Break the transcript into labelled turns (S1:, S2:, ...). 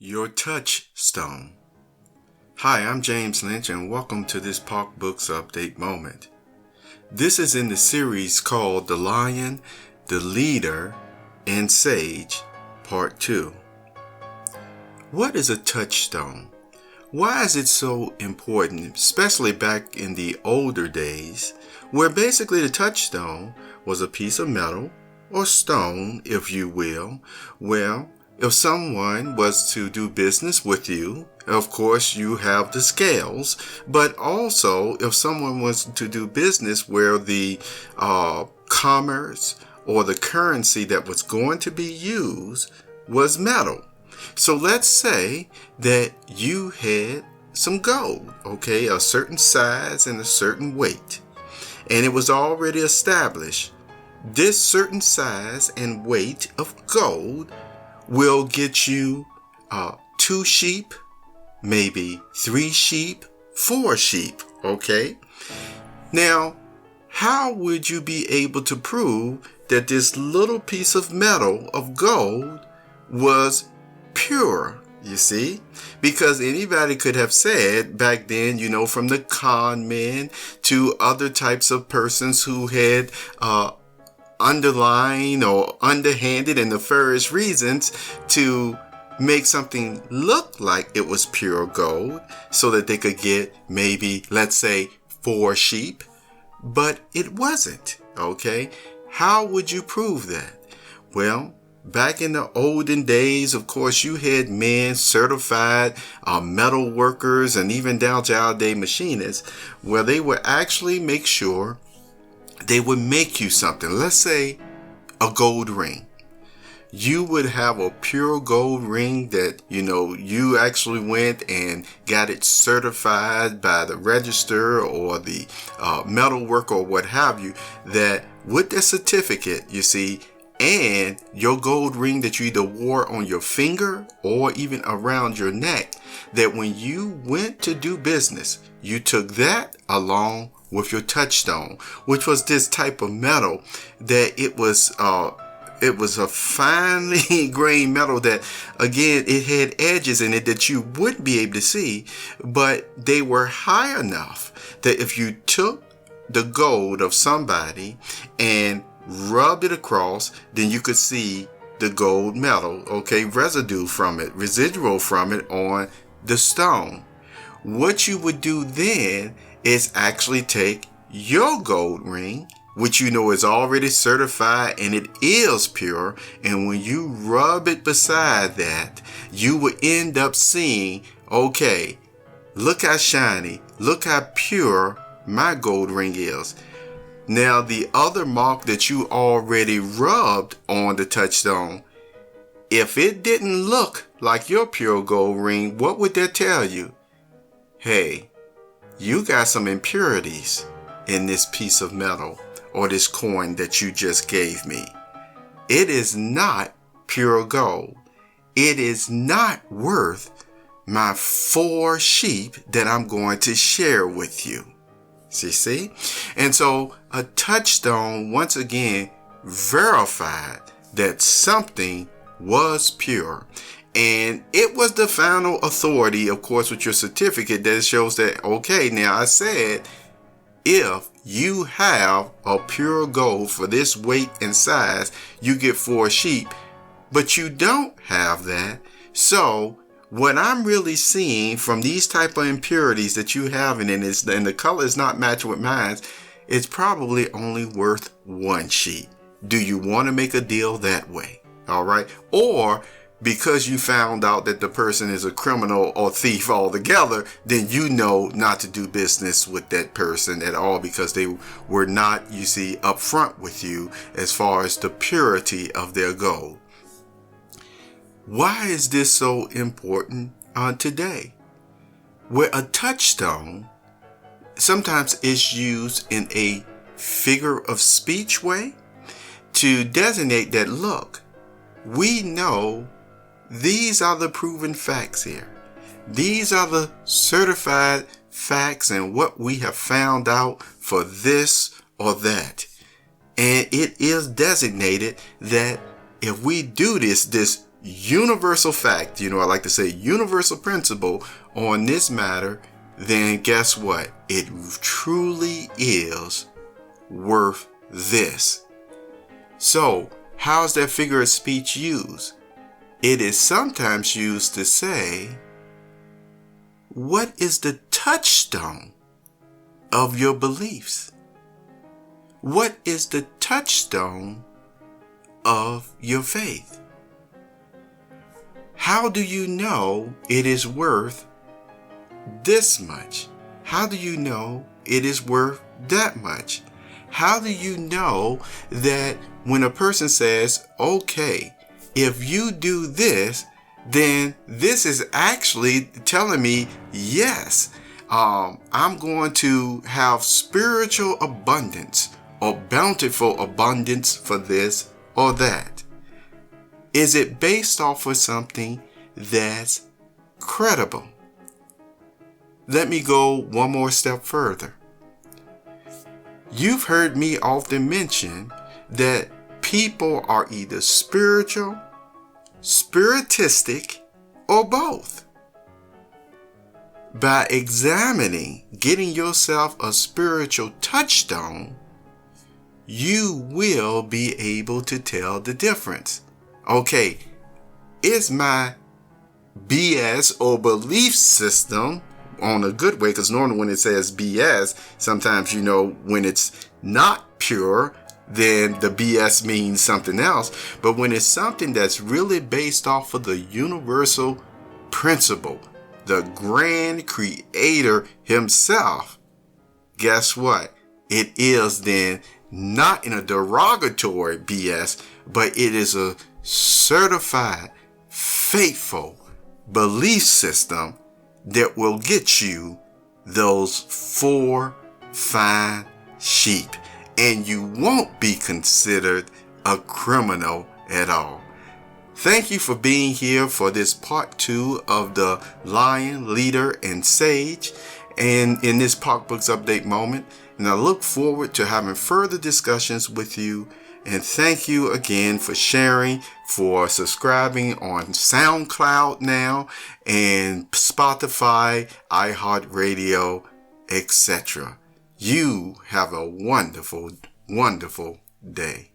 S1: Your Touchstone. Hi, I'm James Lynch and welcome to this Park Books Update moment. This is in the series called The Lion, the Leader, and Sage, Part 2. What is a touchstone? Why is it so important, especially back in the older days, where basically the touchstone was a piece of metal, or stone, if you will, if someone was to do business with you, of course you have the scales, but also if someone was to do business where the commerce or the currency that was going to be used was metal. So let's say that you had some gold, okay, a certain size and a certain weight, and it was already established. This certain size and weight of gold will get you 2 sheep, maybe 3 sheep, 4 sheep, okay? Now, how would you be able to prove that this little piece of metal of gold was pure, you see? Because anybody could have said back then, from the con men to other types of persons who had underlying or underhanded and nefarious reasons to make something look like it was pure gold so that they could get maybe, let's say, 4 sheep, but it wasn't, okay? How would you prove that? Well, back in the olden days, of course, you had men certified metal workers and even down to our day machinists where they would actually make sure they would make you something. Let's say a gold ring. You would have a pure gold ring that, you actually went and got it certified by the register or the metal worker or what have you, that with the certificate, you see, and your gold ring that you either wore on your finger or even around your neck, that when you went to do business, you took that along with your touchstone, which was this type of metal that it was a finely grained metal that, again, it had edges in it that you wouldn't be able to see, but they were high enough that if you took the gold of somebody and rubbed it across, then you could see the gold metal, okay, residual from it on the stone. What you would do then is actually take your gold ring, which is already certified and it is pure, and when you rub it beside that, you would end up seeing, okay, look how shiny, look how pure my gold ring is. Now, the other mark that you already rubbed on the touchstone, if it didn't look like your pure gold ring, what would that tell you? Hey, you got some impurities in this piece of metal or this coin that you just gave me. It is not pure gold. It is not worth my 4 sheep that I'm going to share with you. See? And so a touchstone, once again, verified that something was pure. And it was the final authority, of course, with your certificate that shows that, okay, now I said, if you have a pure gold for this weight and size, you get 4 sheep, but you don't have that. So what I'm really seeing from these type of impurities that you have and the color is not matching with mine, it's probably only worth 1 sheep. Do you want to make a deal that way? All right. Or because you found out that the person is a criminal or thief altogether, then not to do business with that person at all because they were not, upfront with you as far as the purity of their gold. Why is this so important today? Where a touchstone sometimes is used in a figure of speech way to designate that, look, we know these are the proven facts here. These are the certified facts and what we have found out for this or that. And it is designated that if we do this universal fact, I like to say universal principle on this matter, then guess what? It truly is worth this. So, how's that figure of speech used? It is sometimes used to say, what is the touchstone of your beliefs? What is the touchstone of your faith? How do you know it is worth this much? How do you know it is worth that much? How do you know that when a person says, okay, if you do this, then this is actually telling me, yes, I'm going to have spiritual abundance or bountiful abundance for this or that? Is it based off of something that's credible? Let me go one more step further. You've heard me often mention that people are either spiritual, spiritistic, or both. By examining, getting yourself a spiritual touchstone, you will be able to tell the difference. Okay, is my BS or belief system on a good way? Because normally when it says BS, sometimes when it's not pure, then the BS means something else. But when it's something that's really based off of the universal principle, the grand creator himself, guess what? It is then not in a derogatory BS, but it is a certified, faithful belief system that will get you those 4 fine sheep, and you won't be considered a criminal at all. Thank you for being here for this part 2 of the Lion, Leader, and Sage, and in this Pocketbooks Update moment. And I look forward to having further discussions with you. And thank you again for sharing, for subscribing on SoundCloud now, and Spotify, iHeartRadio, etc. You have a wonderful, wonderful day.